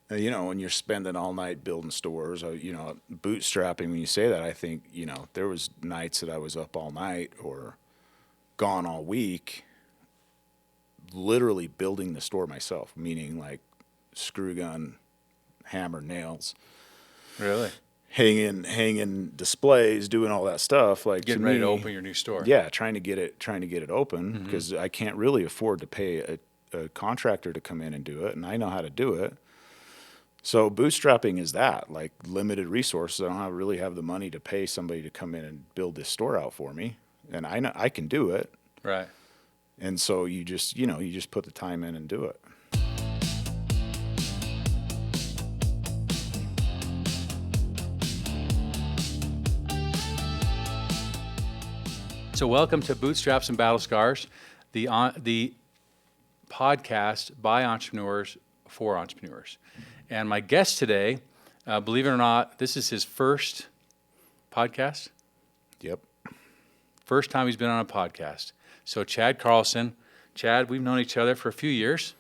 when you're spending all night building stores, bootstrapping, when you say that, I think, there was nights that I was up all night or gone all week, literally building the store myself, meaning like screw gun, hammer, nails. Really? Hanging displays, doing all that stuff, like getting ready to open your new store. Yeah, trying to get it open because I can't really afford to pay a contractor to come in and do it, and I know how to do it. So bootstrapping is that, like limited resources. I don't really have the money to pay somebody to come in and build this store out for me, and I know I can do it. Right. And so you just put the time in and do it. So welcome to Bootstraps and Battle Scars, the podcast by entrepreneurs for entrepreneurs. And my guest today, believe it or not, this is his first podcast. Yep. First time he's been on a podcast. So Chad Carlson. Chad, we've known each other for a few years.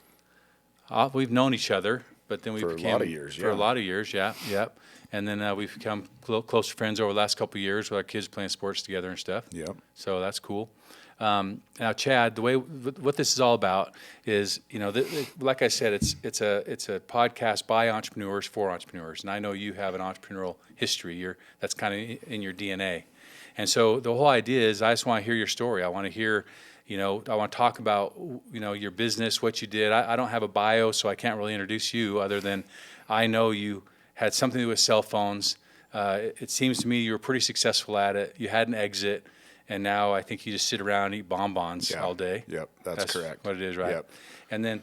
We've known each other, but then we became... For a lot of years, For a lot of years, yeah. Yep. And then we've become closer friends over the last couple of years with our kids playing sports together and stuff. Yep. So that's cool. Now, Chad, what this is all about is, like I said, it's a podcast by entrepreneurs for entrepreneurs, and I know you have an entrepreneurial history. That's kind of in your DNA, and so the whole idea is I just want to hear your story. I want to hear, I want to talk about, your business, what you did. I don't have a bio, so I can't really introduce you other than I know you had something to do with cell phones. It seems to me you were pretty successful at it. You had an exit. And now I think you just sit around and eat bonbons all day. Yep, that's correct. What it is, right? Yep. And then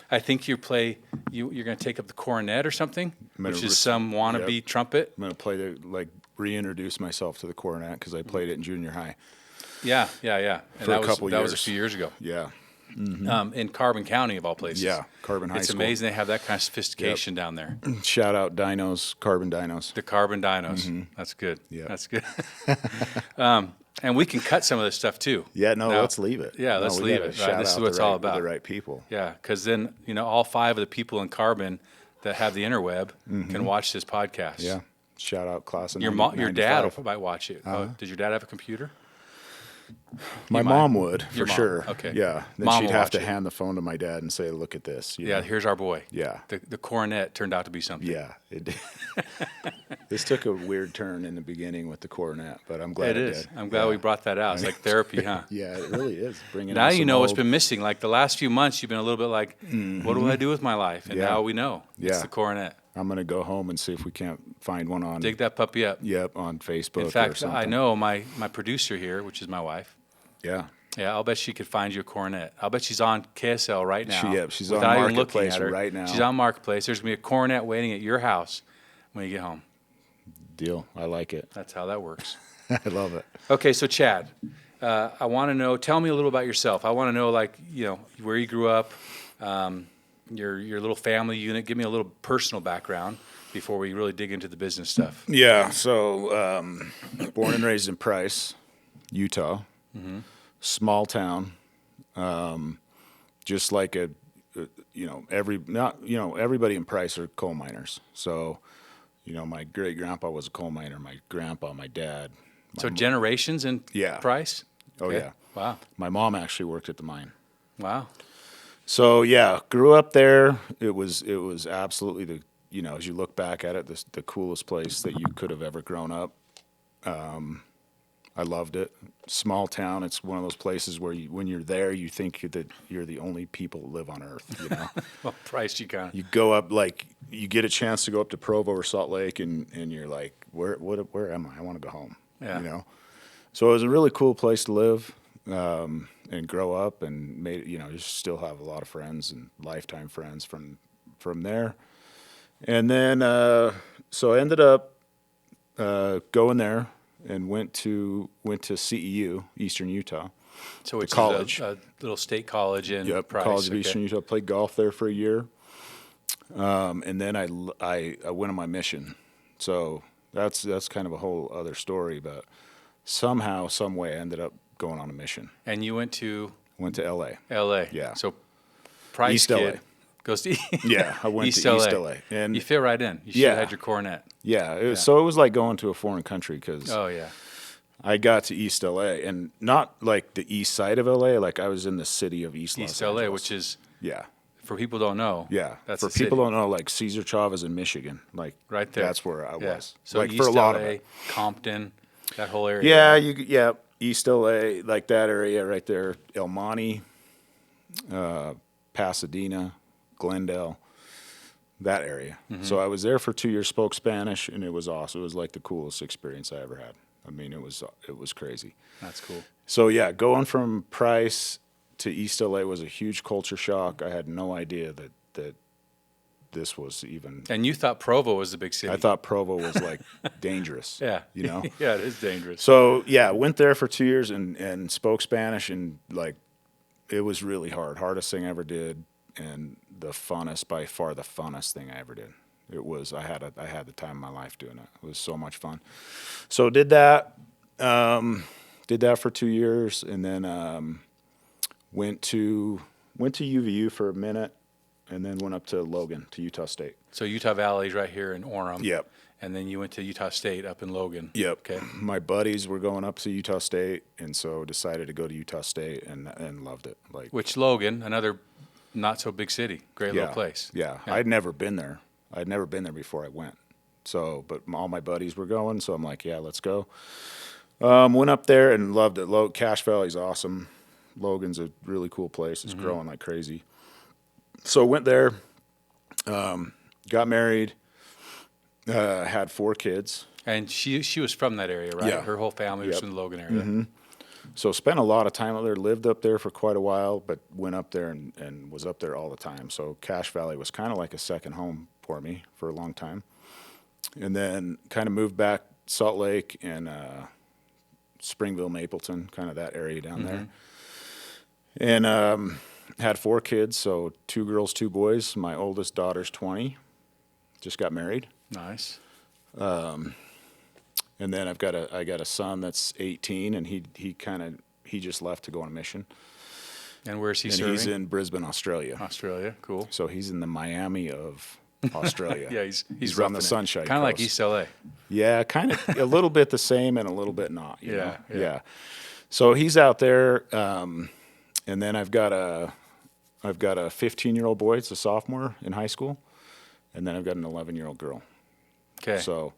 I think you're going to take up the cornet or something, which is some wannabe trumpet. I'm going to reintroduce myself to the cornet because I played it in junior high. Yeah. And For a couple that years. was a few years ago. Yeah. In Carbon County, of all places. Yeah, Carbon High School. It's amazing they have that kind of sophistication down there. Shout out Dinos, Carbon Dinos. The Carbon Dinos. That's good. Yeah. That's good. And we can cut some of this stuff too. Yeah, let's leave it. Yeah, let's leave it. Right? This is what it's all about. The right people. Yeah, because then, all 5 of the people in Carbon that have the interweb can watch this podcast. Yeah. Shout out class of Your 95. dad might watch it. Did your dad have a computer? My mom would, for Your mom. sure. Okay. Yeah. Then Mom she'd will have watch to it. hand the phone to my dad and say, look at this. Yeah, here's our boy. Yeah. The cornet turned out to be something. Yeah, it did. This took a weird turn in the beginning with the cornet, but I'm glad it did. I'm glad we brought that out. It's like therapy, huh? Yeah, it really is. Bringing Now in what's been missing. Like the last few months, you've been a little bit like, what do I do with my life? And now we know. It's the cornet. I'm going to go home and see if we can't find one on... Dig that puppy up. Yep, on Facebook In fact, or something. I know my producer here, which is my wife. Yeah. Yeah, I'll bet she could find you a cornet. I'll bet she's on KSL right now. She's on without even looking Marketplace at her. right now. She's on Marketplace. There's going to be a cornet waiting at your house when you get home. Deal. I like it. That's how that works. I love it. Okay, so Chad, I want to know, tell me a little about yourself. I want to know, where you grew up, your little family unit. Give me a little personal background before we really dig into the business stuff. Yeah, so born and raised in Price, Utah. Mm-hmm. Small town, just like everybody in Price are coal miners. So, my great grandpa was a coal miner. My grandpa, my dad. So generations in Price? Oh Okay. yeah. Wow. My mom actually worked at the mine. Wow. So yeah, grew up there. It was absolutely as you look back at it, the coolest place that you could have ever grown up. I loved it. Small town. It's one of those places where when you're there, you think that you're the only people that live on earth. Well, Price, you go up, you get a chance to go up to Provo or Salt Lake, and you're like, where am I? I want to go home. Yeah. So it was a really cool place to live and grow up, and just still have a lot of friends and lifetime friends from there. And then so I ended up going there. And went to CEU, Eastern Utah. So it's college, a little state college in Price. College of Eastern Utah. Played golf there for a year, and then I went on my mission. So that's kind of a whole other story. But somehow, some way, I ended up going on a mission. And you went to L.A. L.A. Yeah. So Price East kid LA. Goes to Yeah, I went East to East LA. LA. And You fit right in. You should Yeah. have had your cornet. yeah, so it was like going to a foreign country because Oh yeah. I got to East LA and not like the east side of LA. Like I was in the city of East East Los LA, Angeles. which is, Yeah. for people who don't know, Yeah. that's For the people city. don't know, like Cesar Chavez in Michigan. Like Right there. That's where I Yeah. was. So like East for a lot LA, of it. Compton, that whole area. Yeah, right? East LA, like that area right there, El Monte, Pasadena, Glendale, that area. Mm-hmm. So I was there for 2 years, spoke Spanish, and it was awesome. It was like the coolest experience I ever had. I mean, it was crazy. That's cool. So yeah, going from Price to East LA was a huge culture shock. I had no idea that this was even. And you thought Provo was the big city. I thought Provo was like dangerous. Yeah. You know. Yeah, it is dangerous. So yeah, went there for 2 years and spoke Spanish, and like it was really hard. Hardest thing I ever did, and by far the funnest thing I ever did. It was I had the time of my life doing it. It was so much fun. So did that for 2 years, and then went to UVU for a minute, and then went up to Logan, to Utah State. So Utah Valley's right here in Orem. Yep. And then you went to Utah State up in Logan. Yep. Okay. My buddies were going up to Utah State, and so decided to go to Utah State, and loved it. Like Which Logan, another not so big city, great little place. Yeah. I'd never been there. I'd never been there before I went. So, but all my buddies were going, so I'm like, yeah, let's go. Went up there and loved it. Cache Valley's awesome. Logan's a really cool place. It's growing like crazy. So went there, got married, had 4 kids. And she was from that area, right? Yeah. Her whole family was Yep. from the Logan area. So spent a lot of time up there, lived up there for quite a while, but went up there and was up there all the time. So Cache Valley was kind of like a second home for me for a long time. And then kind of moved back Salt Lake and Springville, Mapleton, kind of that area down there. And had 4 kids, so 2 girls, 2 boys. My oldest daughter's 20, just got married. Nice. And then I got a son that's 18, and he just left to go on a mission. And where's he And serving? he's in Brisbane, Australia. Australia. Cool. So he's in the Miami of Australia. Yeah, he's on roughing the it. Sunshine Kind of like Coast. East LA. Yeah, kind of a little bit the same and a little bit not. You Yeah, know? yeah. So he's out there, and then I've got a 15-year-old boy. It's a sophomore in high school, and then I've got an 11-year-old girl. Okay. So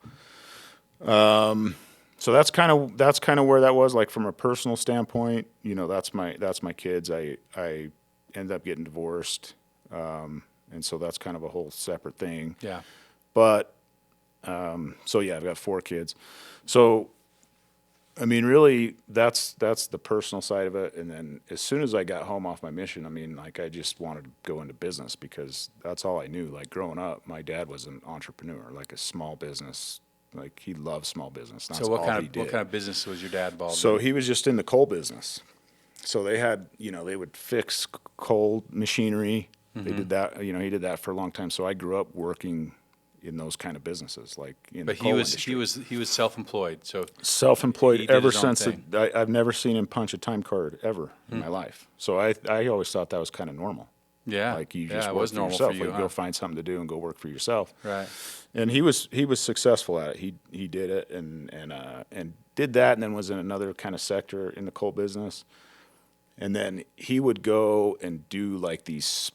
that's kind of where that was. Like from a personal standpoint, you know, that's my kids. I ended up getting divorced, and so that's kind of a whole separate thing. Yeah. But so yeah, I've got 4 kids. So I mean, really, that's the personal side of it. And then as soon as I got home off my mission, I mean, like I just wanted to go into business because that's all I knew. Like growing up, my dad was an entrepreneur, like a small business. Like he loved small business. That's So what all kind he of did. what kind of business was your dad involved So in? he was just in the coal business. So they had, you know, they would fix coal machinery. They did that, you know, he did that for a long time. So I grew up working in those kind of businesses, like in But the coal industry. he was self-employed. So he Self-employed did ever his own since thing. I've never seen him punch a time card ever in my life. So I always thought that was kind of normal. yeah, Like you yeah, just it work was for normal yourself. for you. Like go find something to do and go work for yourself. Right. And he was successful at it. He did it and did that, and then was in another kind of sector in the coal business. And then he would go and do like these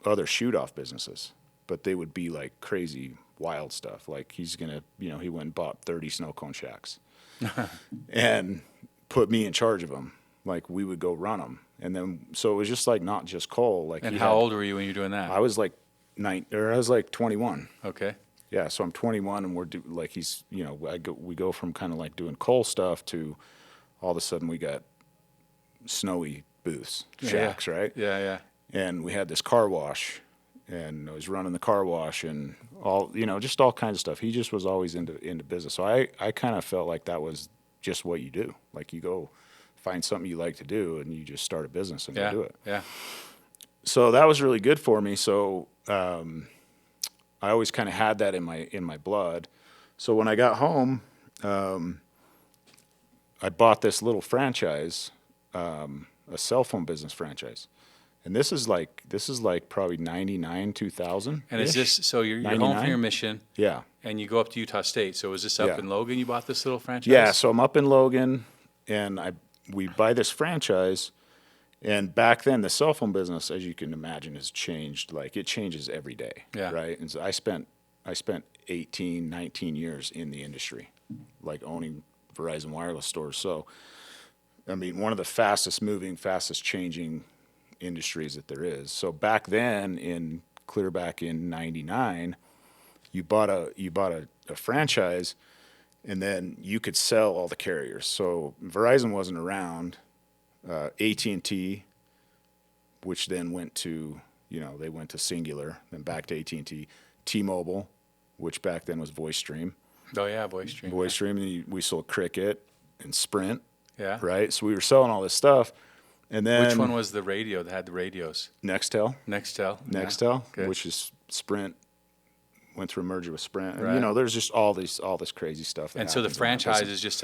other shoot off businesses, but they would be like crazy wild stuff. Like he's gonna, you know, he went and bought 30 snow cone shacks and put me in charge of them. Like we would go run them, and then so it was just like not just coal. Like And how old were you when you were doing that? I was like 21. Okay. Yeah, so I'm 21, and like he's, you know, we go from kind of like doing coal stuff to all of a sudden we got snowy booths, shacks, right? Yeah, yeah. And we had this car wash, and I was running the car wash and all, you know, just all kinds of stuff. He just was always into business. So I kind of felt like that was just what you do. Like you go find something you like to do and you just start a business and Yeah. go do it. Yeah. So that was really good for me. So I always kind of had that in my blood. So when I got home, I bought this little franchise, a cell phone business franchise. And this is like probably 99, 2000. And is this, so you're home from 99? your mission Yeah. and you go up to Utah State. So is this up Yeah. in Logan you bought this little franchise? Yeah, so I'm up in Logan, and we buy this franchise, and back then the cell phone business, as you can imagine, has changed. Like it changes every day, Yeah. right? And so I spent 18, 19 years in the industry, like owning Verizon wireless stores. So, I mean, one of the fastest moving, fastest changing industries that there is. So back then, clear back in '99, you bought a franchise, and then you could sell all the carriers. So Verizon wasn't around. AT&T, which then went to, they went to Singular, then back to AT&T. T-Mobile, which back then was VoiceStream. Oh yeah, VoiceStream. VoiceStream, and we sold Cricket and Sprint. Yeah. Right. So we were selling all this stuff, and then Which one was the radio that had the radios? Nextel. Nextel. Nextel, Good. which is Sprint. Went through a merger with Sprint. Right. And, there's just all this crazy stuff. And so the franchise is just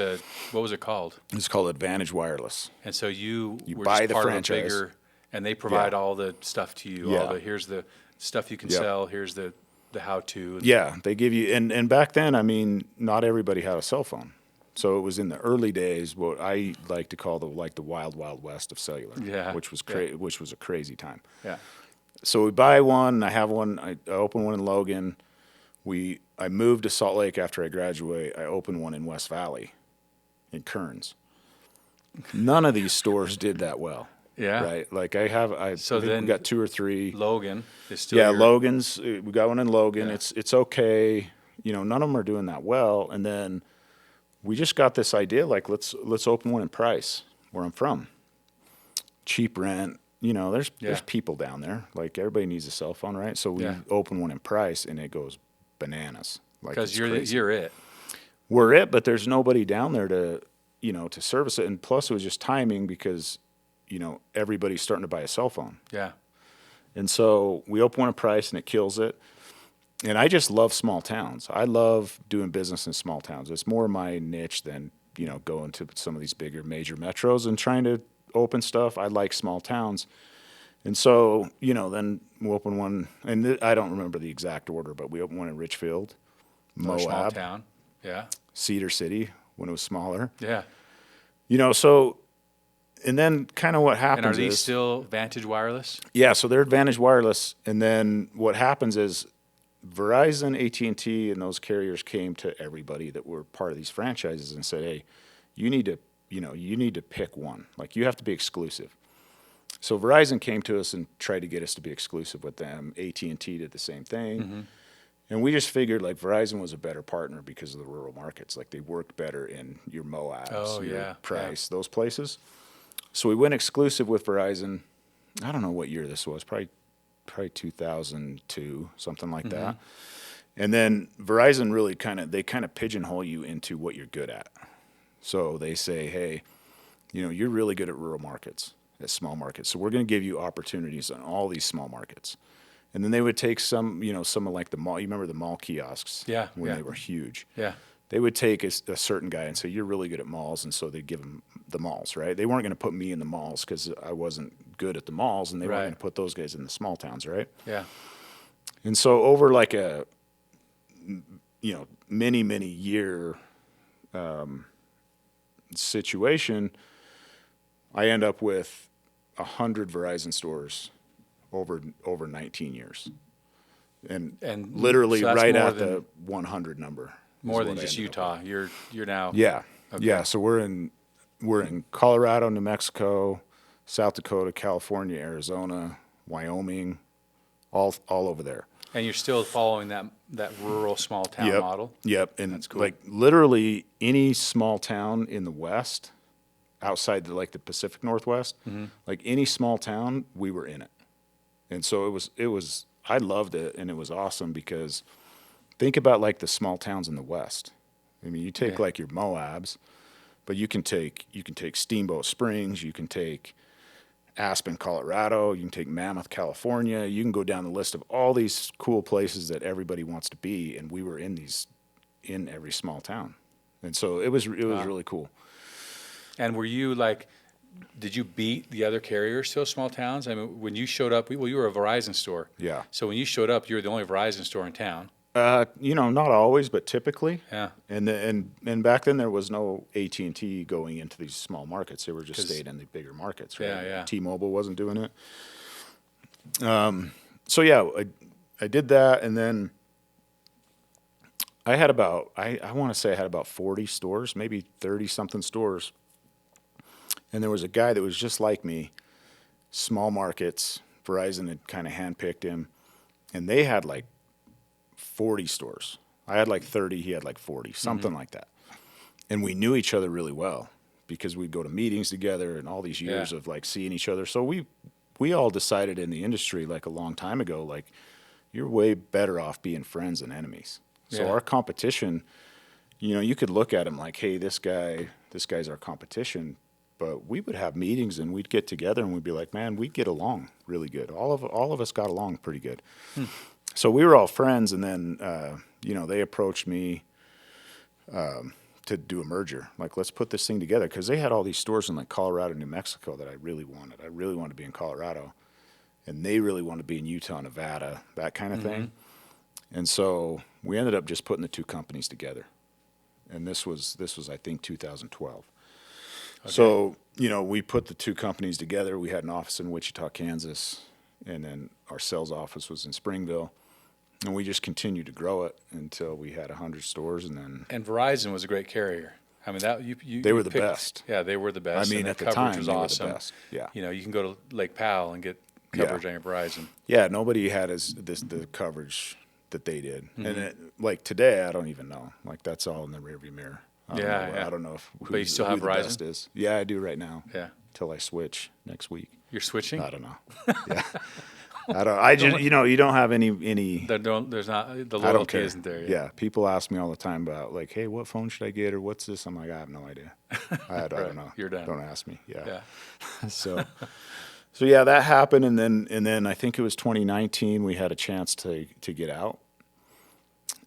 what was it called? It's called Advantage Wireless. And so you were buy just the part franchise. of a bigger, and they provide Yeah. all the stuff to you. Yeah. Here's the stuff you can Yep. sell. Here's the how-to. Yeah, they give you, and back then, I mean, not everybody had a cell phone. So it was in the early days, what I like to call the wild, wild west of cellular. Yeah. Which was which was a crazy time. Yeah. So we buy one. I have one. I open one in Logan. I moved to Salt Lake after I graduate. I opened one in West Valley, in Kearns. None of these stores did that well. Yeah. Right. Like So I think then we got 2 or 3. Logan is still Yeah, your- Logan's. We got one in Logan. Yeah. It's okay. None of them are doing that well. And then we just got this idea, like let's open one in Price, where I'm from. Cheap rent. There's people down there. Like everybody needs a cell phone, right? So we open one in Price, and it goes bananas. Like because it's you're crazy. you're it. We're it, but there's nobody down there to service it. And plus, it was just timing because everybody's starting to buy a cell phone. Yeah. And so we open one in Price, and it kills it. And I just love small towns. I love doing business in small towns. It's more my niche than, going to some of these bigger major metros and trying to open stuff. I like small towns. And so, then we open one, and I don't remember the exact order, but we opened one in Richfield, Another small Moab, town. Yeah. Cedar City when it was smaller. Yeah. So, and then kind of what happens And are these is, still Vantage Wireless? yeah, so they're Advantage Wireless. And then what happens is Verizon, AT&T, and those carriers came to everybody that were part of these franchises and said, hey, you need to pick one. Like you have to be exclusive. So Verizon came to us and tried to get us to be exclusive with them. AT&T did the same thing. Mm-hmm. And we just figured like Verizon was a better partner because of the rural markets. Like they worked better in your Moabs, your Price, those places. So we went exclusive with Verizon. I don't know what year this was, probably 2002, something like that. And then Verizon really kind of pigeonhole you into what you're good at. So they say, hey, you're really good at rural markets, at small markets. So we're going to give you opportunities on all these small markets. And then they would take some of like the mall. You remember the mall kiosks? Yeah. When they were huge. Yeah. They would take a certain guy and say, you're really good at malls. And so they'd give him the malls, right? They weren't going to put me in the malls because I wasn't good at the malls, and they weren't going to put those guys in the small towns, right? Yeah. And so over like a, many, many year situation, I end up with 100 Verizon stores over 19 years. And literally so that's right more at than- the 100 number. More is than what I just ended up Utah. You're now. with. Yeah. Okay. Yeah. So we're in Colorado, New Mexico, South Dakota, California, Arizona, Wyoming, all over there. And you're still following that rural small town model. Yep. And That's cool. like literally any small town in the West, outside the Pacific Northwest, like any small town, we were in it. And so it was I loved it, and it was awesome because think about like the small towns in the West. I mean, you take like your Moabs, but you can take Steamboat Springs, you can take Aspen, Colorado, you can take Mammoth, California. You can go down the list of all these cool places that everybody wants to be, and we were in every small town. And so it was really cool. And were you like, did you beat the other carriers to those small towns? I mean, when you showed up, well, you were a Verizon store. Yeah. So when you showed up, you were the only Verizon store in town. Not always, but typically. Yeah. And back then there was no AT&T going into these small markets. They were just stayed in the bigger markets, right? Yeah, yeah. T-Mobile wasn't doing it. So yeah, I did that, and then I had about I want to say I had about 40 stores, maybe 30 something stores. And there was a guy that was just like me, small markets. Verizon had kind of handpicked him, and they had like 40 stores. I had like 30, he had like 40, something like that. And we knew each other really well because we'd go to meetings together and all these years of like seeing each other. So we all decided in the industry like a long time ago, like you're way better off being friends than enemies. So our competition, you could look at him like, hey, this guy's our competition. But we would have meetings and we'd get together and we'd be like, man, we'd get along really good. All of us got along pretty good. So we were all friends, and then they approached me to do a merger. Like, let's put this thing together, because they had all these stores in like Colorado, New Mexico that I really wanted. I really wanted to be in Colorado, and they really wanted to be in Utah, Nevada, that kind of thing. And so we ended up just putting the two companies together, and this was I think 2012. Okay. So we put the two companies together. We had an office in Wichita, Kansas, and then our sales office was in Springville. And we just continued to grow it until we had 100 stores, and then. And Verizon was a great carrier. I mean, they were the best. Yeah, they were the best. I mean, and at the coverage time, was they awesome. were the best. Yeah. You can go to Lake Powell and get coverage on your Verizon. Yeah, nobody had the coverage that they did. And like today, I don't even know. Like that's all in the rearview mirror. I don't know But you still have who Verizon? the best is. Yeah, I do right now. Yeah. Till I switch next week. You're switching? I don't know. Yeah. I just you don't have any. There's not the loyalty isn't there yet. Yeah, people ask me all the time about like, hey, what phone should I get or what's this? I'm like, I have no idea. I don't know. You're done. Don't ask me. Yeah. So yeah, that happened, and then I think it was 2019 we had a chance to get out,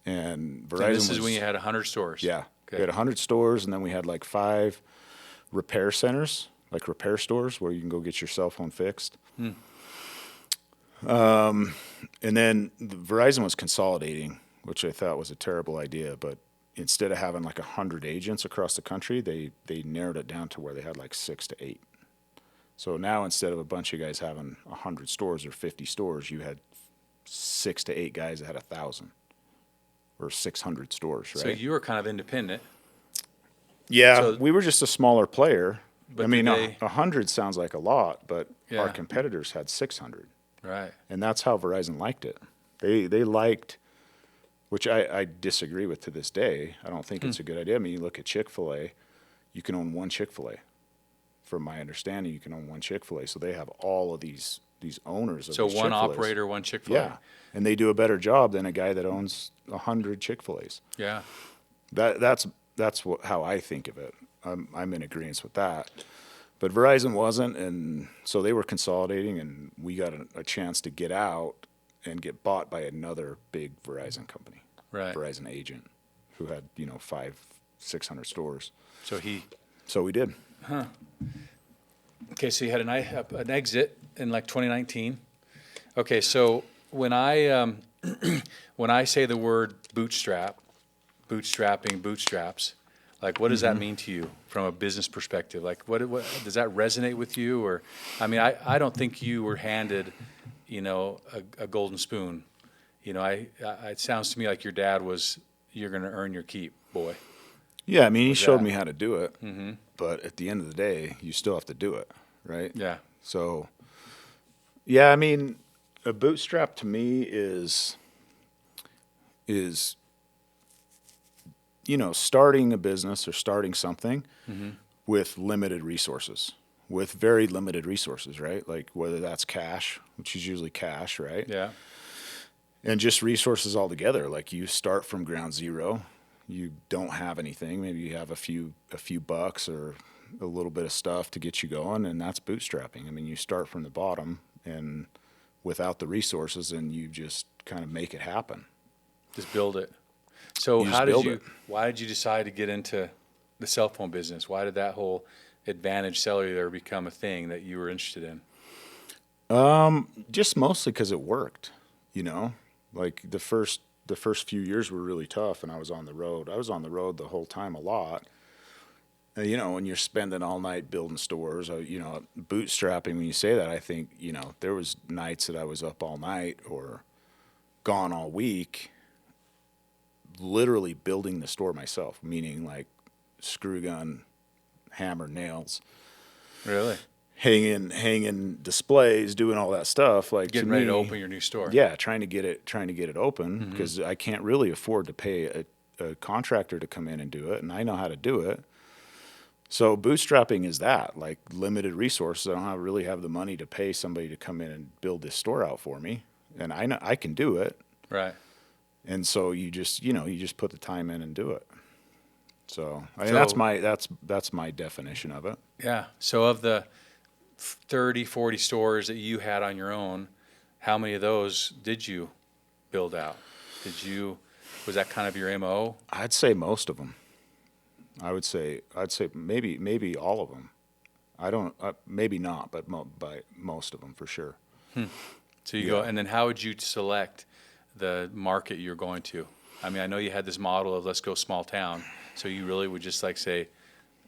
and Verizon. And this is when you had 100 stores. Yeah, okay. We had 100 stores, and then we had like 5 repair centers, like repair stores where you can go get your cell phone fixed. And then Verizon was consolidating, which I thought was a terrible idea. But instead of having like 100 agents across the country, they narrowed it down to where they had like 6 to 8. So now instead of a bunch of guys having 100 stores or 50 stores, you had 6 to 8 guys that had 1,000 or 600 stores, right? So you were kind of independent. Yeah, so, we were just a smaller player. But I mean, 100 sounds like a lot, but our competitors had 600. Right. And that's how Verizon liked it. They liked, which I disagree with to this day. I don't think it's a good idea. I mean, you look at Chick-fil-A, you can own one Chick-fil-A. From my understanding, you can own one Chick-fil-A. So they have all of these owners of these Chick-fil-A's. So one operator, one Chick-fil-A. Yeah. And they do a better job than a guy that owns 100 Chick-fil-A's. Yeah. That's how I think of it. I'm in agreement with that. But Verizon wasn't, and so they were consolidating, and we got a chance to get out and get bought by another big Verizon company, right? Verizon agent, who had 500-600 stores. So we did. Huh. Okay, so you had an exit in like 2019. Okay, so when I say the word bootstrapping, bootstraps. Like, what does that mean to you from a business perspective? Like, what does that resonate with you? Or, I mean, I don't think you were handed, a golden spoon. It sounds to me like your dad was, you're going to earn your keep, boy. Yeah, I mean, he showed me how to do it. Mm-hmm. But at the end of the day, you still have to do it, right? Yeah. So, yeah, I mean, a bootstrap to me is starting a business or starting something with limited resources, with very limited resources, right? Like whether that's cash, which is usually cash, right? Yeah. And just resources altogether. Like you start from ground zero, you don't have anything. Maybe you have a few bucks or a little bit of stuff to get you going, and that's bootstrapping. I mean, you start from the bottom and without the resources, and you just kind of make it happen. Just build it. So why did you decide to get into the cell phone business? Why did that whole Advantage Cellular become a thing that you were interested in? Just mostly because it worked, you know, like the first few years were really tough, and I was on the road. I was on the road the whole time a lot. You know, when you're spending all night building stores, you know, bootstrapping. When you say that, I think, you know, there was nights that I was up all night or gone all week, literally building the store myself. Meaning like screw gun, hammer, nails, Really? hanging displays, doing all that stuff. Like Getting ready to open your new store. yeah, trying to get it open because I can't really afford to pay a contractor to come in and do it, and I know how to do it. So bootstrapping is that, like limited resources. I don't really have the money to pay somebody to come in and build this store out for me, and I know I can do it. Right. And so you just put the time in and do it. So I mean, So- that's my definition of it. Yeah. So of the 30, 40 stores that you had on your own, how many of those did you build out? Was that kind of your MO? I'd say most of them. I'd say maybe all of them. I don't maybe not, but by most of them for sure. So you go, and then how would you select the market you're going to? I mean, I know you had this model of let's go small town. So you really would just like say,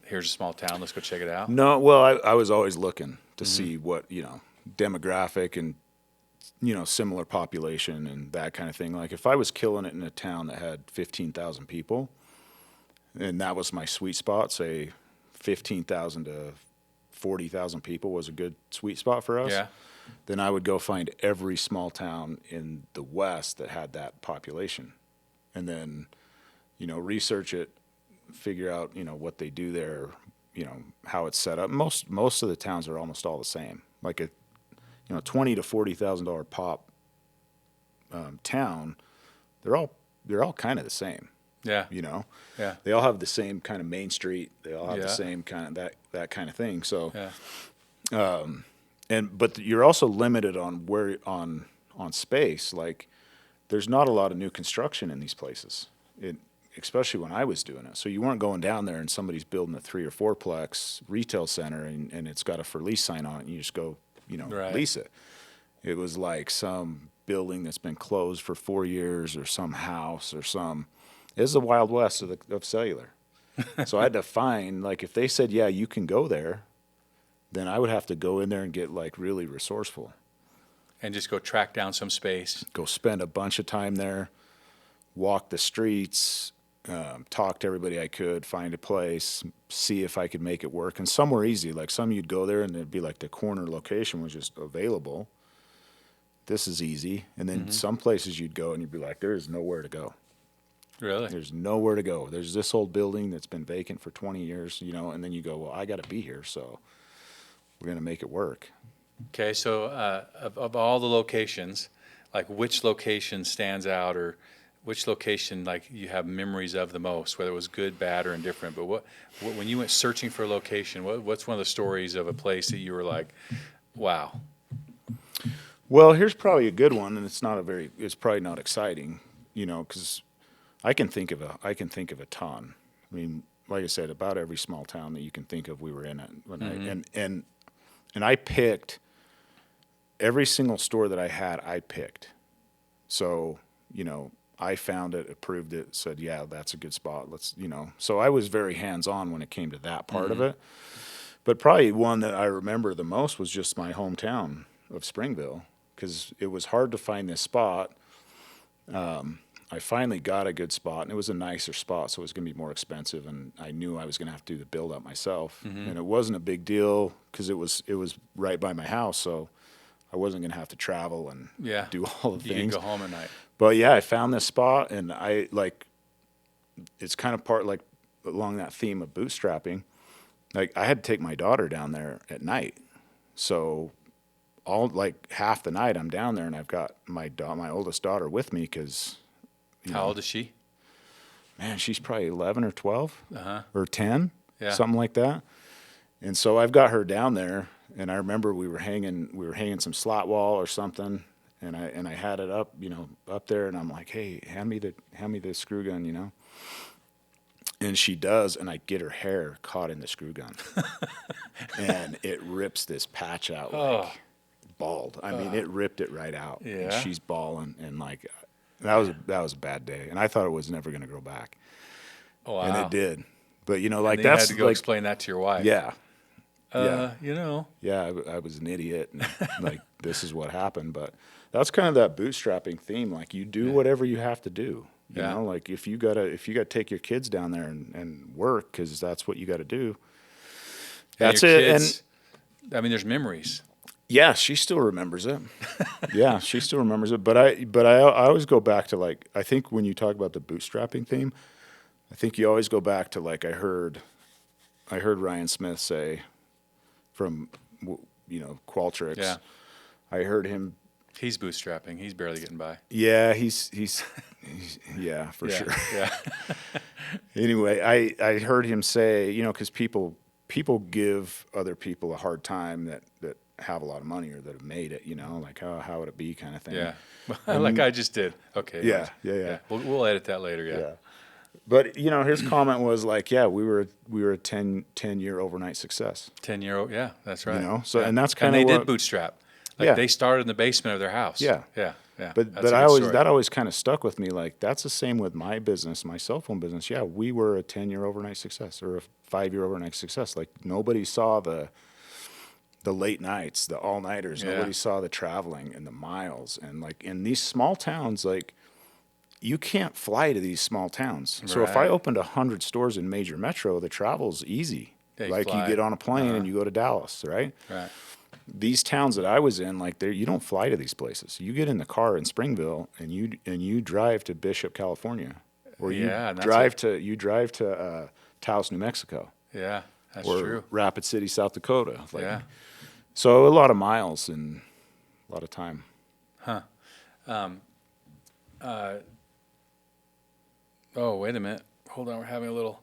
here's a small town, let's go check it out? No, well, I was always looking to see what, you know, demographic and, you know, similar population and that kind of thing. Like if I was killing it in a town that had 15,000 people, and that was my sweet spot, say 15,000 to 40,000 people was a good sweet spot for us. Yeah. Then I would go find every small town in the West that had that population, and then, you know, research it, figure out, you know, what they do there, you know, how it's set up. Most of the towns are almost all the same. Like a, you know, $20,000 to $40,000 pop town, they're all kind of the same. Yeah. You know, Yeah. they all have the same kind of main street. They all have Yeah. the same kind of that kind of thing. So, Yeah. but you're also limited on on space. Like there's not a lot of new construction in these places. Especially when I was doing it. So you weren't going down there and somebody's building a 3 or 4-plex retail center and it's got a for lease sign on it and you just go, you know, Right. lease it. It was like some building that's been closed for 4 years or some house or it was the Wild West of cellular. So I had to find, like, if they said, yeah, you can go there, then I would have to go in there and get like really resourceful. And just go track down some space. Go spend a bunch of time there, walk the streets, talk to everybody I could, find a place, see if I could make it work. And some were easy. Like some you'd go there and it'd be like the corner location was just available. This is easy. And then some places you'd go and you'd be like, there is nowhere to go. Really? There's nowhere to go. There's this old building that's been vacant for 20 years, you know, and then you go, well, I got to be here. So we're going to make it work. Okay. So of all the locations, like which location stands out, or which location like you have memories of the most, whether it was good, bad, or indifferent? But when you went searching for a location, what's one of the stories of a place that you were like, wow? Well, here's probably a good one, and it's probably not exciting, you know, because I can think of a ton. I mean, like I said, about every small town that you can think of, we were in it. And I picked every single store that I had. I picked. So, you know, I found it, approved it, said, yeah, that's a good spot. Let's, you know. So I was very hands-on when it came to that part of it. But probably one that I remember the most was just my hometown of Springville, because it was hard to find this spot. I finally got a good spot, and it was a nicer spot, so it was going to be more expensive, and I knew I was going to have to do the build-up myself. And it wasn't a big deal because it was right by my house, so I wasn't going to have to travel and do all the You things. could go home at night. But yeah, I found this spot, and it's kind of part like along that theme of bootstrapping. Like I had to take my daughter down there at night, so all like half the night I'm down there, and I've got my oldest daughter with me because. How old is she? Man, she's probably 11 or 12 Uh-huh. or 10, Yeah. something like that. And so I've got her down there, and I remember we were hanging some slot wall or something, and I had it up, you know, up there, and I'm like, hey, hand me the screw gun, you know. And she does, and I get her hair caught in the screw gun. And it rips this patch out like bald. I mean, it ripped it right out. Yeah. And she's bawling, and like that was a bad day. And I thought it was never going to grow back. Oh, wow. And it did. But you know, like And then you that's had to go like explain that to your wife. yeah. You know. Yeah, I was an idiot, and like this is what happened. But that's kind of that bootstrapping theme. Like you do whatever you have to do. You know, like if you gotta take your kids down there and work because that's what you got to do. That's it. Kids, and I mean, there's memories. Yeah, she still remembers it. Yeah, she still remembers it. But I always go back to like I think when you talk about the bootstrapping theme, I think you always go back to like I heard Ryan Smith say from Qualtrics. Yeah. I heard him. He's bootstrapping. He's barely getting by. Yeah, he's yeah, for sure. Yeah. Anyway, I heard him say, because people give other people a hard time that have a lot of money or that have made it, like how would it be kind of thing. Yeah. Like I just did. Okay. Yeah. We'll edit that later. Yeah. But his comment was like, yeah, we were a 10-year overnight success. 10-year-old. Yeah, that's right. So and that's kind of they did bootstrap. Like they started in the basement of their house. Yeah. But that always kind of stuck with me. Like that's the same with my business, my cell phone business. Yeah, we were a 10-year overnight success or a 5-year overnight success. Like nobody saw the late nights, the all-nighters. Yeah. Nobody saw the traveling and the miles. And like in these small towns, like you can't fly to these small towns. So if I opened 100 stores in major metro, the travel's easy. Yeah, like you get on a plane and you go to Dallas, right? Right. These towns that I was in, like you don't fly to these places. You get in the car in Springville and you drive to Bishop, California, or you drive to Taos, New Mexico. Yeah, that's or true. Rapid City, South Dakota. Yeah. So a lot of miles and a lot of time. Huh. Oh, wait a minute. Hold on. We're having a little.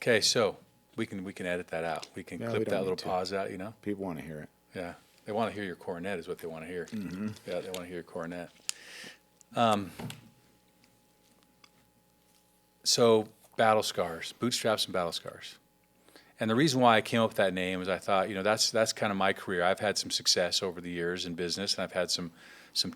Okay, so we can edit that out. We can clip that little pause out. People want to hear it. Yeah, they want to hear your cornet is what they want to hear. Mm-hmm. Yeah, they want to hear your cornet. So Battle Scars, Bootstraps and Battle Scars. And the reason why I came up with that name is I thought, that's kind of my career. I've had some success over the years in business, and I've had some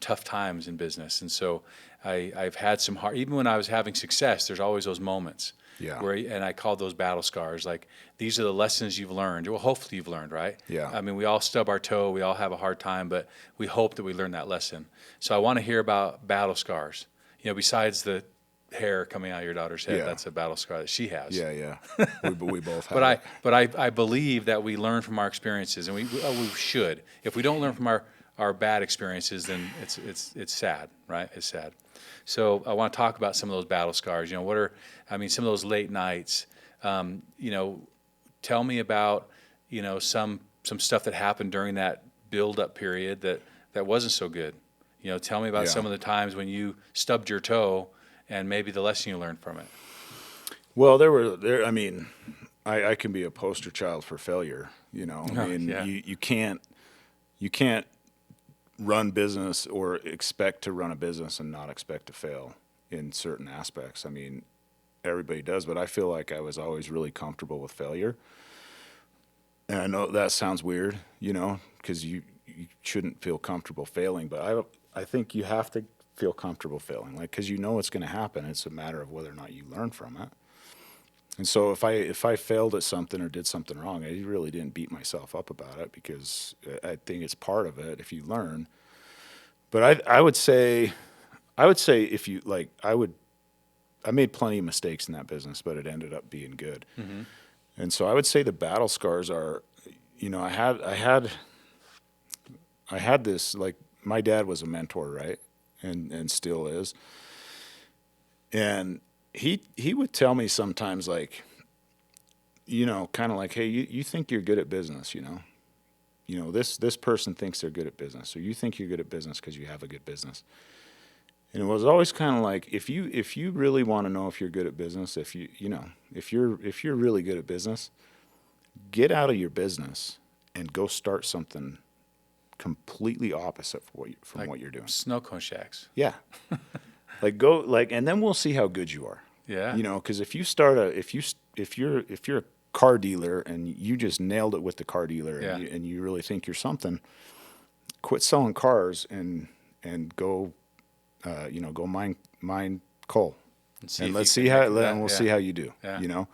tough times in business. And so I've had some hard, even when I was having success, there's always those moments. Yeah. And I called those battle scars. Like, these are the lessons you've learned. Well, hopefully you've learned, right? Yeah. I mean, we all stub our toe. We all have a hard time, but we hope that we learn that lesson. So I want to hear about battle scars. Besides the hair coming out of your daughter's head, that's a battle scar that she has. Yeah. we both have. But I believe that we learn from our experiences, and we should. If we don't learn from our bad experiences, then it's sad, right? It's sad. So I want to talk about some of those battle scars. Some of those late nights. Tell me about some stuff that happened during that build-up period that wasn't so good. Tell me about some of the times when you stubbed your toe and maybe the lesson you learned from it. Well, I mean, I can be a poster child for failure. You can't run business or expect to run a business and not expect to fail in certain aspects. I mean, everybody does, but I feel like I was always really comfortable with failure. And I know that sounds weird, because you shouldn't feel comfortable failing, but I think you have to feel comfortable failing, because it's going to happen. It's a matter of whether or not you learn from it. And so if I failed at something or did something wrong, I really didn't beat myself up about it, because I think it's part of it if you learn. But I would say if you I made plenty of mistakes in that business, but it ended up being good. Mm-hmm. And so I would say the battle scars are, I had this, like, my dad was a mentor, right? And still is. And he would tell me sometimes, like, kind of like, hey, you think you're good at business, this person thinks they're good at business, or you think you're good at business because you have a good business. And it was always kind of like, if you really want to know if you're good at business, if you're really good at business, get out of your business and go start something completely opposite from what you're doing. Snow cone shacks. Yeah. And then we'll see how good you are. Yeah. You know, because if you're a car dealer and you just nailed it with the car dealer Yeah. and you really think you're something, quit selling cars and go, go mine coal. And Let's see see how, that. and we'll Yeah. see how you do, Yeah. you know?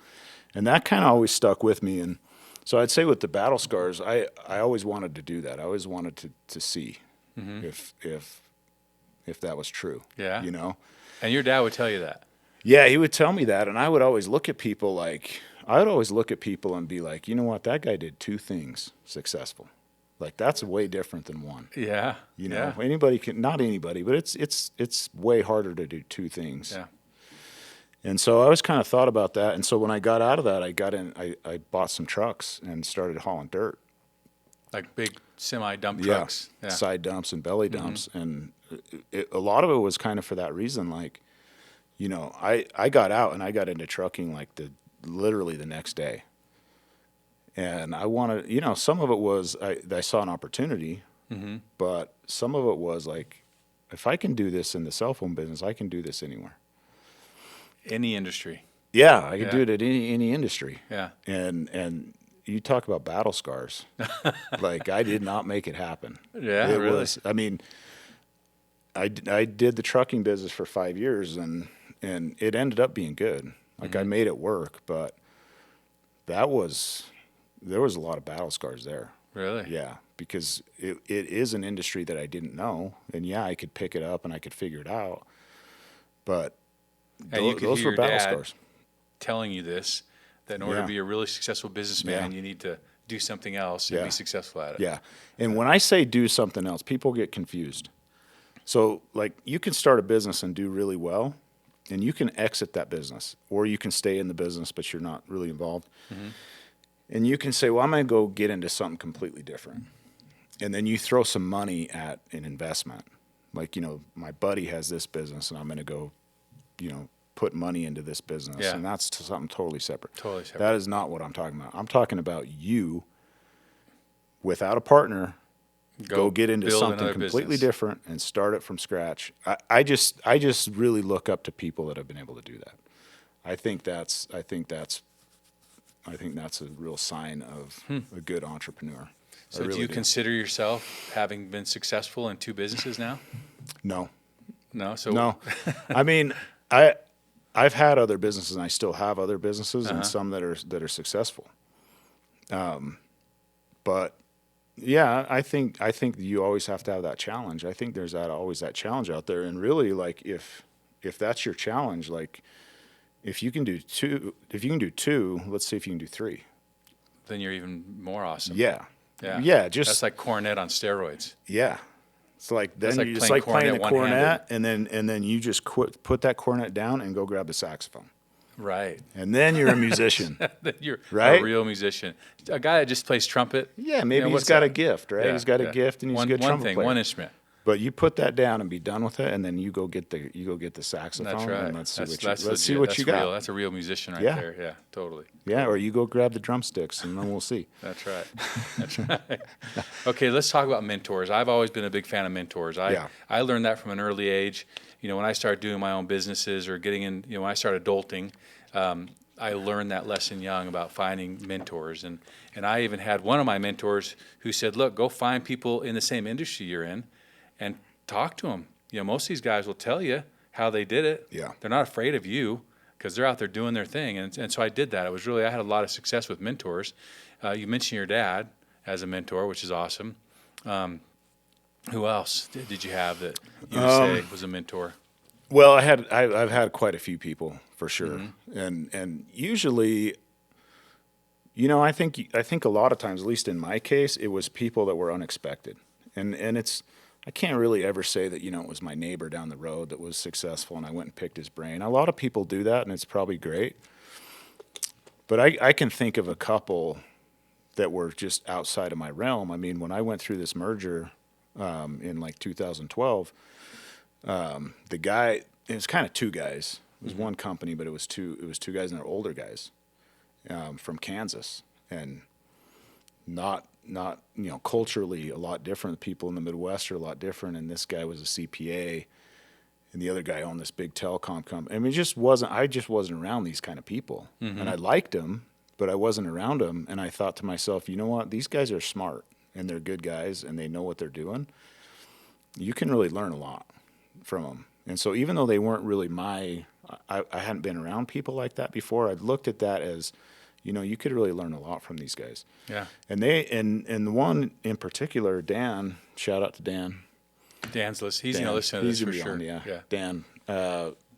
And that kind of always stuck with me. And so I'd say with the battle scars, I always wanted to do that. I always wanted to see if that was true. Yeah. You know? And your dad would tell you that. Yeah, he would tell me that. And I would always look at people and be like, you know what? That guy did two things successful. Like that's way different than one. Yeah. You know, Yeah. anybody can, not anybody, but it's way harder to do two things. Yeah. And so I always kind of thought about that. And so when I got out of that, I bought some trucks and started hauling dirt. Like big semi dump trucks. Yeah. Side dumps and belly dumps. And a lot of it was kind of for that reason. Like, you know, I got out and I got into trucking like literally the next day. And I wanted, you know, some of it was I saw an opportunity, but some of it was like, if I can do this in the cell phone business, I can do this anywhere. Any industry. Yeah, I could do it at any industry. Yeah. And you talk about battle scars. Like I did not make it happen. Yeah, it really? was. I mean, I did the trucking business for 5 years, and it ended up being good. Like I made it work, but there was a lot of battle scars there. Really? Yeah, because it is an industry that I didn't know, and yeah, I could pick it up and I could figure it out, but And those were battle scars. Telling you this, that in order to be a really successful businessman, you need to do something else and be successful at it. Yeah, and when I say do something else, people get confused. So, like, you can start a business and do really well, and you can exit that business, or you can stay in the business, but you're not really involved. And you can say, well, I'm going to go get into something completely different. And then you throw some money at an investment. Like, you know, my buddy has this business, and I'm going to go, you know, put money into this business. Yeah. And that's something totally separate. Totally separate. That is not what I'm talking about. I'm talking about you, without a partner, go get into build something another completely business. different and start it from scratch. I just really look up to people that have been able to do that. I think that's a real sign of a good entrepreneur. So do you consider yourself having been successful in two businesses now? No. No. So No. I mean, I've had other businesses, and I still have other businesses, and some that are successful. But yeah, I think you always have to have that challenge. I think there's always that challenge out there, and really, like if that's your challenge, like if you can do two, let's see if you can do three. then you're even more awesome. Yeah. Yeah. Yeah. Just That's like cornet on steroids. yeah. It's like then like you playing playing the cornet cornet, and then you just put that cornet down and go grab the saxophone, Right. and then you're a musician. Then you're Right? a real musician. A guy that just plays trumpet. Yeah, maybe he's what's got that? a gift, right? Yeah, He's got a yeah. gift, and he's a good one trumpet thing, player. one instrument. But you put that down and be done with it, and then you go get the saxophone. That's right. And let's see legit. what That's you got. real. That's a real musician right Yeah. there. Yeah, totally. Yeah, or you go grab the drumsticks, and then we'll see. That's right. That's right. Okay, let's talk about mentors. I've always been a big fan of mentors. I learned that from an early age. You know, when I started doing my own businesses or getting in, you know, when I started adulting, I learned that lesson young about finding mentors. And I even had one of my mentors who said, look, go find people in the same industry you're in and talk to them. You know, most of these guys will tell you how they did it. Yeah. They're not afraid of you because they're out there doing their thing. And so I did that. I had a lot of success with mentors. You mentioned your dad as a mentor, which is awesome. Who else did you have that you would say was a mentor? Well, I've had quite a few people for sure, and usually, you know, I think a lot of times, at least in my case, it was people that were unexpected, and I can't really ever say that, you know, it was my neighbor down the road that was successful and I went and picked his brain. A lot of people do that, and it's probably great, but I can think of a couple that were just outside of my realm. I mean, when I went through this merger in like 2012. The guy, it was kind of two guys. It was one company, but it was two guys, and they're older guys from Kansas, and not you know, culturally a lot different. People in the Midwest are a lot different, and this guy was a CPA, and the other guy owned this big telecom company. I mean, I just wasn't around these kind of people. And I liked them, but I wasn't around them. And I thought to myself, you know what? These guys are smart and they're good guys and they know what they're doing. You can really learn a lot from them. And so even though they weren't really I hadn't been around people like that before, I looked at that as, you could really learn a lot from these guys. Yeah. And and the one in particular, Dan, shout out to Dan. Dan's listening. He's going to listen to this for sure. Yeah. Dan.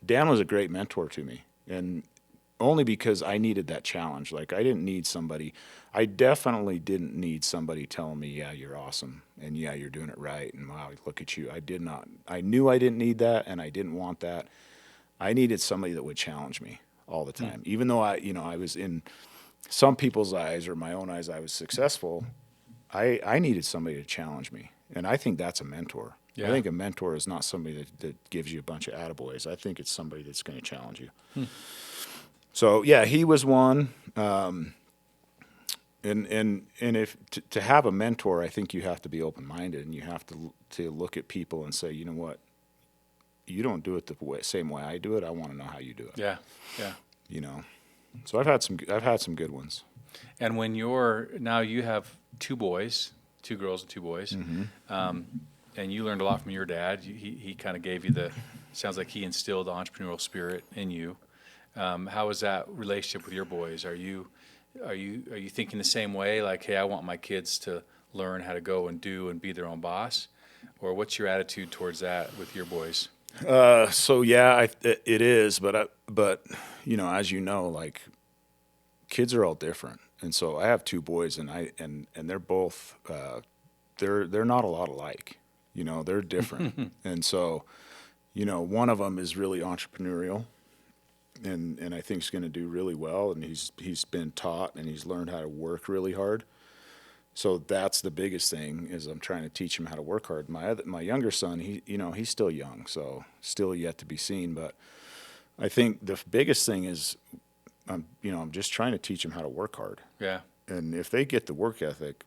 Dan was a great mentor to me, and only because I needed that challenge. Like, I definitely didn't need somebody telling me, yeah, you're awesome, and yeah, you're doing it right, and wow, look at you. I knew I didn't need that, and I didn't want that. I needed somebody that would challenge me all the time. Even though I was in some people's eyes or my own eyes, I was successful, I needed somebody to challenge me, and I think that's a mentor. Yeah. I think a mentor is not somebody that gives you a bunch of attaboys. I think it's somebody that's going to challenge you. So yeah, he was one. And if to have a mentor, I think you have to be open-minded and you have to look at people and say, you know what, you don't do it the same way I do it. I want to know how you do it. Yeah. So I've had some good ones. And when now you have 2 boys, 2 girls and 2 boys. And you learned a lot from your dad. He kind of gave you sounds like he instilled the entrepreneurial spirit in you. How is that relationship with your boys? Are you thinking the same way? Like, hey, I want my kids to learn how to go and do and be their own boss? Or what's your attitude towards that with your boys? So yeah, it is, but as you know, like, kids are all different. And so I have 2 boys and they're both, they're not a lot alike. They're different. And so, one of them is really entrepreneurial and I think he's going to do really well. And he's been taught and he's learned how to work really hard. So that's the biggest thing is I'm trying to teach him how to work hard. My younger son, he's still young, so still yet to be seen. But I think the biggest thing is, I'm just trying to teach him how to work hard. Yeah. And if they get the work ethic,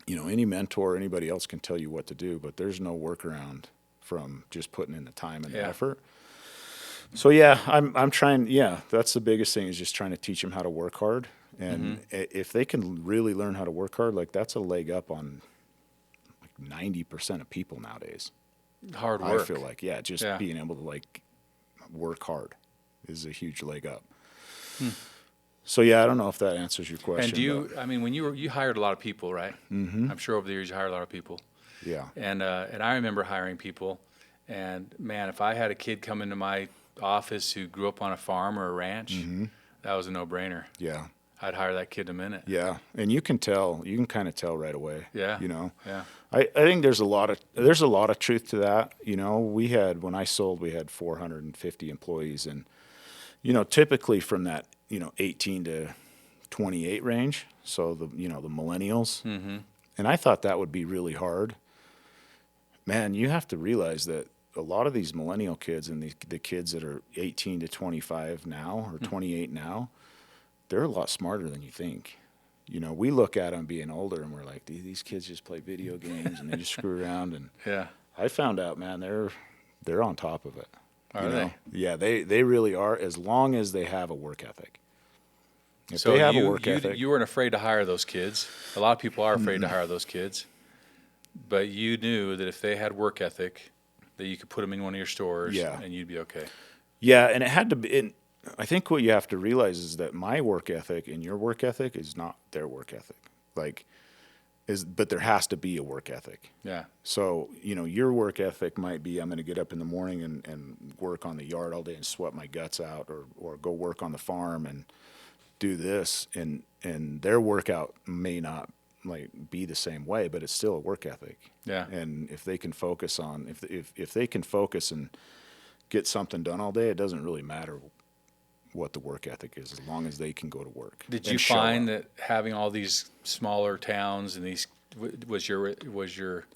any mentor, anybody else can tell you what to do, but there's no workaround from just putting in the time and the effort. So yeah, I'm trying. Yeah, that's the biggest thing is just trying to teach them how to work hard. And if they can really learn how to work hard, like, that's a leg up on like 90% of people nowadays. Hard work. I feel like, just being able to work hard is a huge leg up. So yeah, I don't know if that answers your question. And when you hired a lot of people, right? I'm sure over the years you hired a lot of people. Yeah. And I remember hiring people, and man, if I had a kid come into my office who grew up on a farm or a ranch, that was a no-brainer. Yeah. I'd hire that kid in a minute. Yeah, and you can kind of tell right away. Yeah. Yeah. I think there's a lot of truth to that. When I sold, we had 450 employees, and typically from that 18 to 28 range. So the millennials, and I thought that would be really hard. Man, you have to realize that a lot of these millennial kids and the kids that are 18 to 25 now or 28 now, they're a lot smarter than you think. We look at them being older and we're like, these kids just play video games and they just screw around. And I found out, man, they're on top of it. Are they? Yeah, they really are, as long as they have a work ethic. If so they have a work ethic, you weren't afraid to hire those kids. A lot of people are afraid to hire those kids. But you knew that if they had work ethic, that you could put them in one of your stores and you'd be okay. Yeah, and it had to be. I think what you have to realize is that my work ethic and your work ethic is not their work ethic. But there has to be a work ethic. Yeah. So, your work ethic might be, I'm going to get up in the morning and work on the yard all day and sweat my guts out, or go work on the farm and do this. And their workout may not be the same way, but it's still a work ethic. Yeah. And if they can focus if they can focus and get something done all day, it doesn't really matter what the work ethic is, as long as they can go to work. Did you find that having all these smaller towns and was your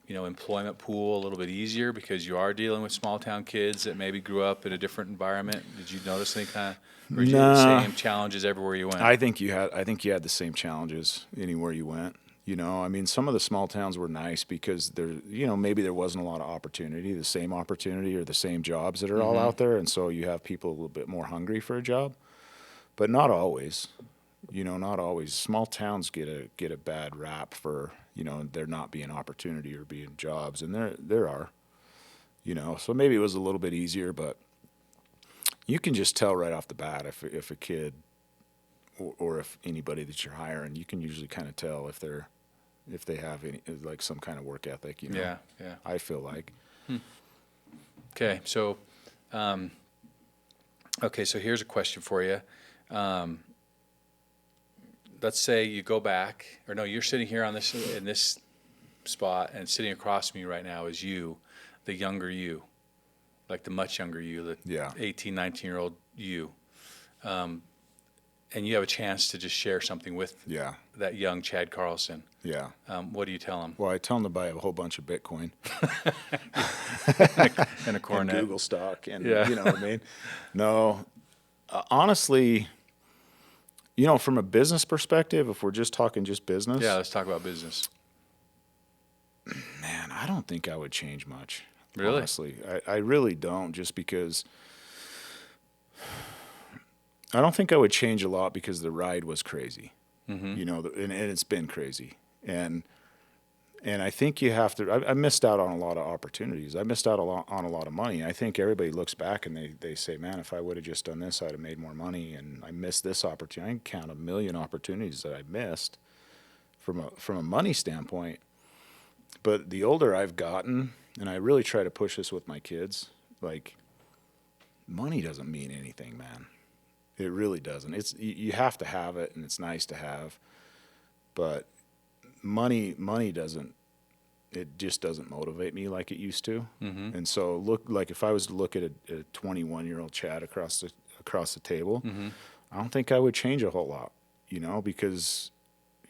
employment pool a little bit easier because you are dealing with small town kids that maybe grew up in a different environment? Did you notice any kind of, or did you have the same challenges everywhere you went? I think you had the same challenges anywhere you went. You know, I mean, some of the small towns were nice because maybe there wasn't a lot of opportunity, the same opportunity or the same jobs that are all out there. And so you have people a little bit more hungry for a job, but not always, not always. Small towns get a bad rap for, there not being opportunity or being jobs. And there are, so maybe it was a little bit easier, but you can just tell right off the bat if a kid or if anybody that you're hiring, you can usually kind of tell if they have any, like, some kind of work ethic, Yeah. I feel like. Okay. So, so here's a question for you. Let's say you go back, or no, you're sitting here in this spot, and sitting across from me right now is you, the younger you, like the much younger you, the 18, 19-year-old you. And you have a chance to just share something with that young Chad Carlson. Yeah. What do you tell him? Well, I tell him to buy a whole bunch of Bitcoin. and a cornet. And Google stock. And, you know what I mean? No, honestly, from a business perspective, if we're just talking just business. Yeah, let's talk about business. Man, I don't think I would change much. Really? Honestly. I really don't, just because I don't think I would change a lot because the ride was crazy, and it's been crazy. And I think you have to, I missed out on a lot of opportunities. I missed out on a lot of money. I think everybody looks back and they say, man, if I would have just done this, I'd have made more money. And I missed this opportunity. I can count 1,000,000 opportunities that I missed from a money standpoint. But the older I've gotten, and I really try to push this with my kids, like, money doesn't mean anything, man. It really doesn't. You have to have it, and it's nice to have, but money doesn't. It just doesn't motivate me like it used to. Mm-hmm. And so, if I was to look at a 21-year-old Chad across the table, I don't think I would change a whole lot, because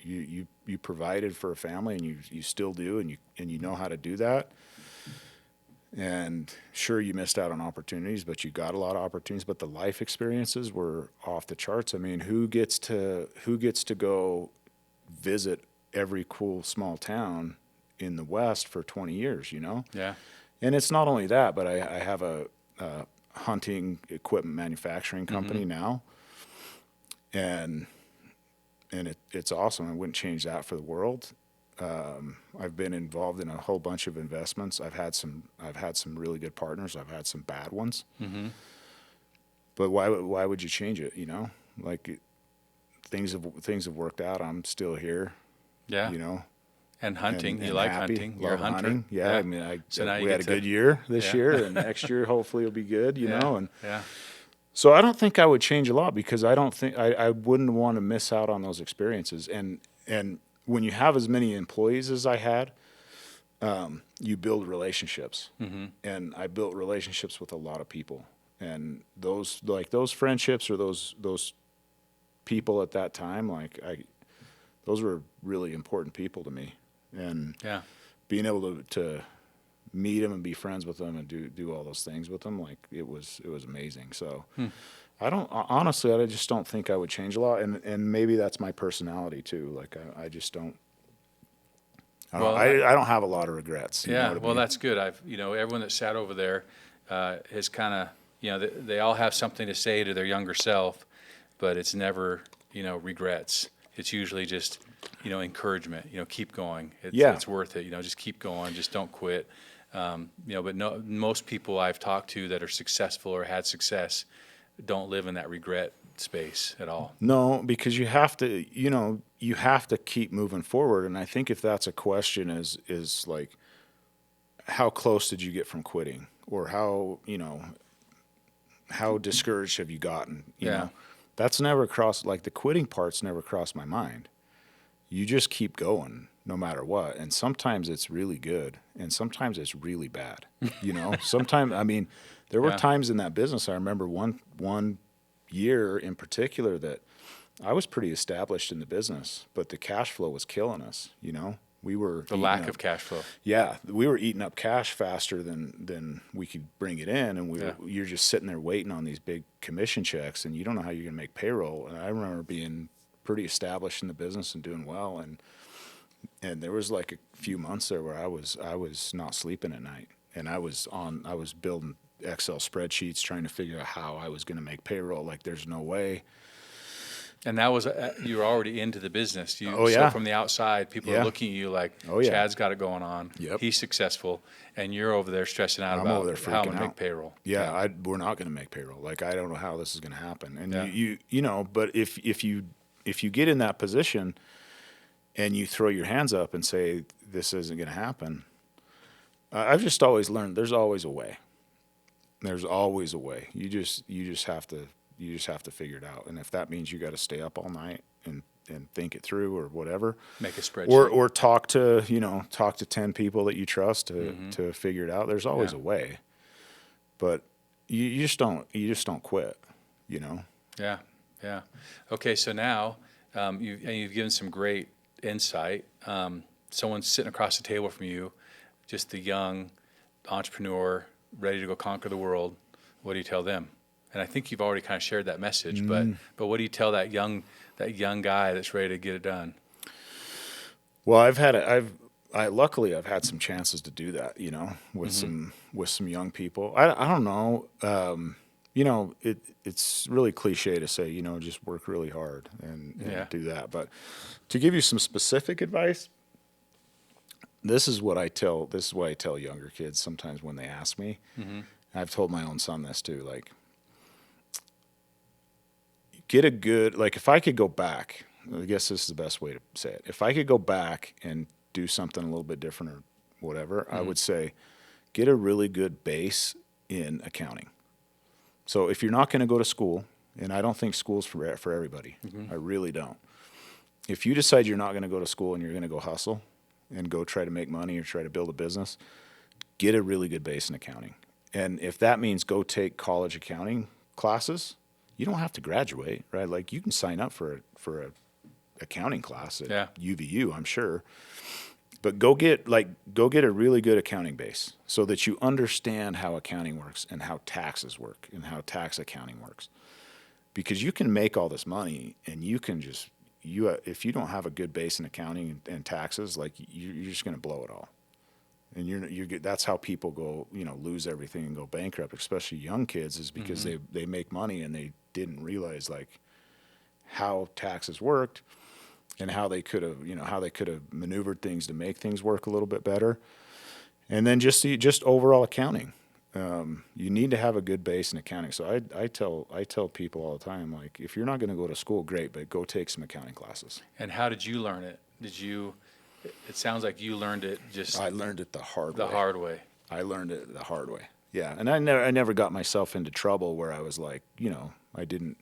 you provided for a family, and you still do, and you know how to do that. And sure, you missed out on opportunities, but you got a lot of opportunities. But the life experiences were off the charts. I mean, who gets to go visit every cool small town in the West for 20 years? Yeah. And it's not only that, but I have a hunting equipment manufacturing company now, and it's awesome. I wouldn't change that for the world. I've been involved in a whole bunch of investments. I've had some really good partners. I've had some bad ones. Mm-hmm. But why would you change it? Like, things have worked out. I'm still here. Yeah. And hunting. You like happy. hunting. You're a hunter. Hunting. Yeah. I mean, we had a good year this year, and next year hopefully it'll be good. And so I don't think I would change a lot, because I don't think I wouldn't want to miss out on those experiences. And when you have as many employees as I had, you build relationships. Mm-hmm. And I built relationships with a lot of people. And those friendships, or those people at that time, those were really important people to me. And being able to meet them and be friends with them and do all those things with them, it was amazing. So honestly, I just don't think I would change a lot, and maybe that's my personality too. I just don't. I don't have a lot of regrets. That's good. Everyone that sat over there has kind of, they all have something to say to their younger self, but it's never, regrets. It's usually just, encouragement. Keep going. It's worth it. Just keep going. Just don't quit. But most people I've talked to that are successful or had success don't live in that regret space at all. No, because you have to keep moving forward. And I think if that's a question is like, how close did you get from quitting, or how discouraged have you gotten? You know, that's never crossed, the quitting part's never crossed my mind. You just keep going no matter what. And sometimes it's really good, and sometimes it's really bad. Sometimes, there were times in that business. I remember one year in particular that I was pretty established in the business, but the cash flow was killing us. We were the lack of cash flow. Yeah, we were eating up cash faster than we could bring it in, and you're just sitting there waiting on these big commission checks, and you don't know how you're going to make payroll. And I remember being pretty established in the business and doing well, and And there was like a few months there where I was not sleeping at night, and I was building Excel spreadsheets trying to figure out how I was going to make payroll. Like, there's no way. And that was you were already into the business. Oh, So yeah. from the outside, people are Yeah. looking at you like, Oh, yeah. Chad's got it going on. Yep. He's successful, and you're over there stressing out I'm about over there how I'm freaking going to make out. payroll. Yeah, we're not going to make payroll. Like, I don't know how this is going to happen. And Yeah. you know, but if you get in that position and you throw your hands up and say this isn't going to happen, I've just always learned there's always a way. There's always a way. You just have to figure it out. And if that means you got to stay up all night and think it through or whatever, Make a spreadsheet. or talk to 10 people that you trust to figure it out. There's always a way. But you just don't quit, you know? Yeah, yeah. Okay, so now you've given some great insight. Someone's sitting across the table from you, just the young entrepreneur ready to go conquer the world. What do you tell them? And I think you've already kind of shared that message, but what do you tell that young guy that's ready to get it done? Well, luckily I've had some chances to do that, you know, with some young people. I don't know, you know, it's really cliche to say, you know, just work really hard and do that. But to give you some specific advice, this is what I tell younger kids sometimes when they ask me. I've told my own son this too, like, if I could go back, I guess this is the best way to say it. If I could go back and do something a little bit different or whatever, I would say get a really good base in accounting. So if you're not going to go to school, and I don't think school's for everybody, I really don't. If you decide you're not going to go to school and you're going to go hustle and go try to make money or try to build a business, get a really good base in accounting. And if that means go take college accounting classes, you don't have to graduate, right? Like, you can sign up for a accounting class at UVU, I'm sure. But go get a really good accounting base so that you understand how accounting works and how taxes work and how tax accounting works. Because you can make all this money and you can just if you don't have a good base in accounting and taxes, like, you're just going to blow it all. And that's how people go, you know, lose everything and go bankrupt, especially young kids, is because they make money and they didn't realize, like, how taxes worked and how they could have maneuvered things to make things work a little bit better. And then just overall accounting. You need to have a good base in accounting. So I tell people all the time, like, if you're not going to go to school, great, but go take some accounting classes. And how did you learn it? It sounds like you learned it I learned it the hard way. I learned it the hard way. Yeah, and I never got myself into trouble where I was like, you know, I didn't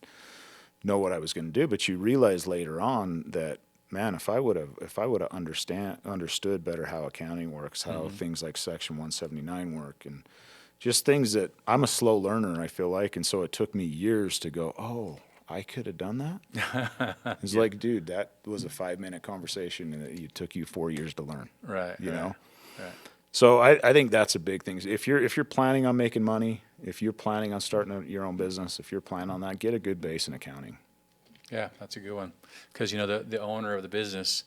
know what I was going to do. But you realize later on that, man, if I would have understood better how accounting works, how things like Section 179 work, and just things that I'm a slow learner, I feel like, and so it took me years to go, oh, I could have done that. It's like, dude, that was a 5-minute conversation and it took you 4 years to learn. Right. You know? Right. So I think that's a big thing. If you're planning on making money, if you're planning on starting your own business, if you're planning on that, get a good base in accounting. Yeah, that's a good one. Because, you know, the owner of the business,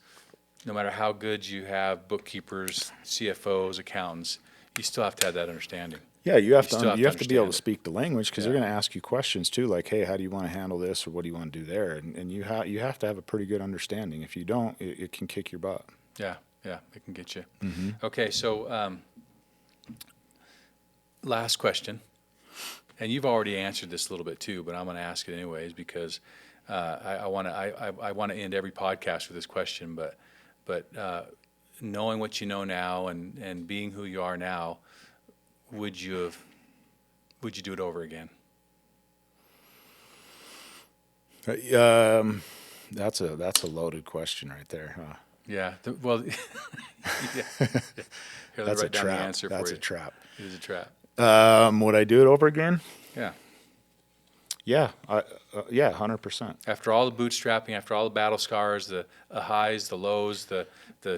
no matter how good you have bookkeepers, CFOs, accountants, you still have to have that understanding. Yeah, you have to be able to it. speak the language, because they're going to ask you questions too, like, hey, how do you want to handle this, or what do you want to do there? And you have to have a pretty good understanding. If you don't, it can kick your butt. Yeah, it can get you. Okay, so last question, and you've already answered this a little bit too, but I'm going to ask it anyways because I want to end every podcast with this question. But knowing what you know now and being who you are now, would you do it over again? That's a loaded question right there, huh? Yeah. Well, yeah. Here, That's write a down the trap. answer That's for a you. trap. It is a trap. Would I do it over again? Yeah. Yeah. 100%. After all the bootstrapping, after all the battle scars, the highs, the lows, the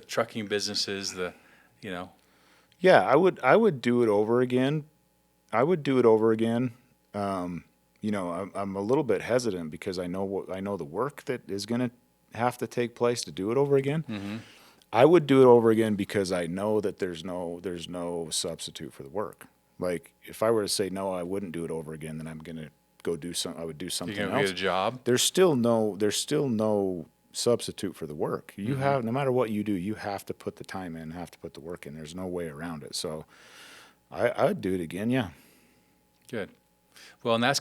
trucking businesses, Yeah, I would do it over again. You know, I'm a little bit hesitant because I know the work that is going to have to take place to do it over again. I would do it over again because I know that there's no substitute for the work. Like if I were to say no, I wouldn't do it over again, then I'm gonna go do some. I would do something You're gonna else. get a job. There's still no substitute for the work. You have, no matter what you do, you have to put the time in, have to put the work in. There's no way around it. So I would do it again. Yeah. Good. Well, and that's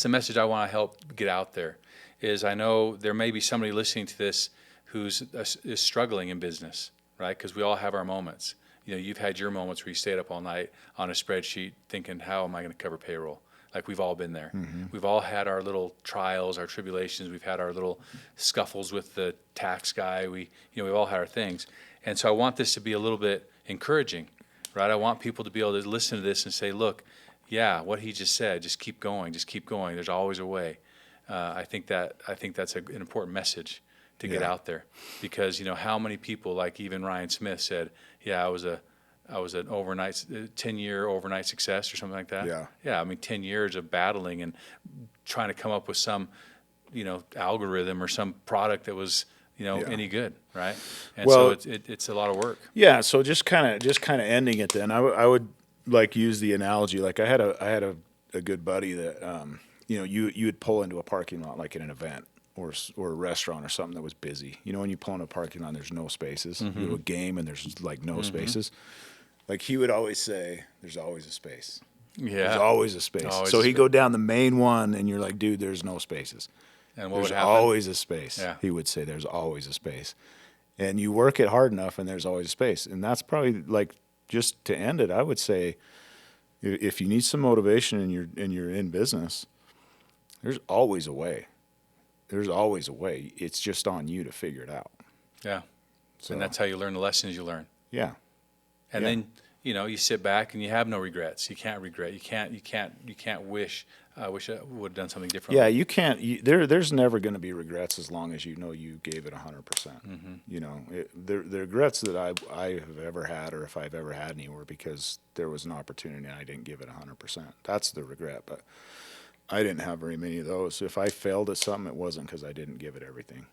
the message I want to help get out there. Is I know there may be somebody listening to this is struggling in business, right? Because we all have our moments. You know, you've had your moments where you stayed up all night on a spreadsheet thinking, how am I going to cover payroll? Like we've all been there. We've all had our little trials, our tribulations. We've had our little scuffles with the tax guy. We've all had our things. And so I want this to be a little bit encouraging, right? I want people to be able to listen to this and say, look, yeah, what he just said, just keep going, just keep going. There's always a way. I think that's an important message to get out there, because how many people, like even Ryan Smith said, yeah, I was an 10-year overnight success or something like that. Yeah. I mean, 10 years of battling and trying to come up with some, algorithm or some product that was, any good, right? And well, so it's a lot of work. Yeah. So just kind of ending it then. I would like use the analogy. Like I had a good buddy that you would pull into a parking lot like in an event or a restaurant or something that was busy. When you pull into a parking lot, and there's no spaces. You do a game and there's like no spaces. Like he would always say, "There's always a space." Yeah, there's always a space. So he'd go down the main one, and you're like, "Dude, there's no spaces." And what there's would happen? Always a space. Yeah. He would say, "There's always a space," and you work it hard enough, and there's always a space. And that's probably like, just to end it, I would say, if you need some motivation and you're in business, there's always a way. There's always a way. It's just on you to figure it out. Yeah. So, and that's how you learn the lessons you learn. Yeah. And then, you sit back and you have no regrets. You can't regret. You can't wish, I wish I would have done something differently. Yeah, you can't. There's never going to be regrets as long as you gave it 100%. The regrets that I have ever had, or if I've ever had any, were because there was an opportunity and I didn't give it 100%. That's the regret. But I didn't have very many of those. If I failed at something, it wasn't because I didn't give it everything.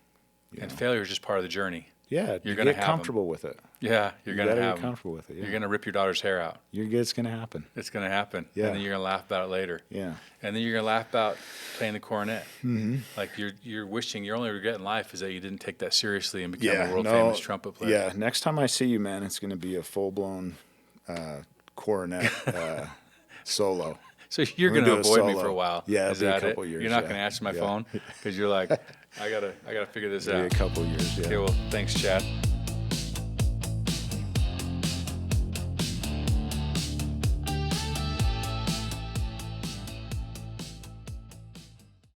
And failure is just part of the journey. Yeah, you're going to get comfortable with it. Yeah, you're going to get comfortable with it. Yeah. You're going to rip your daughter's hair out. It's going to happen. It's going to happen. Yeah. And then you're going to laugh about it later. Yeah. And then you're going to laugh about playing the cornet. Like you're wishing, your only regret in life is that you didn't take that seriously and become a world famous trumpet player. Yeah. Next time I see you, man, it's going to be a full blown cornet solo. So you're going to avoid me for a while. Yeah, is it'll that be a couple it? years. You're not going to answer my phone because you're like, I gotta figure this out. Be a couple years. Yeah. Okay, well, thanks, Chad.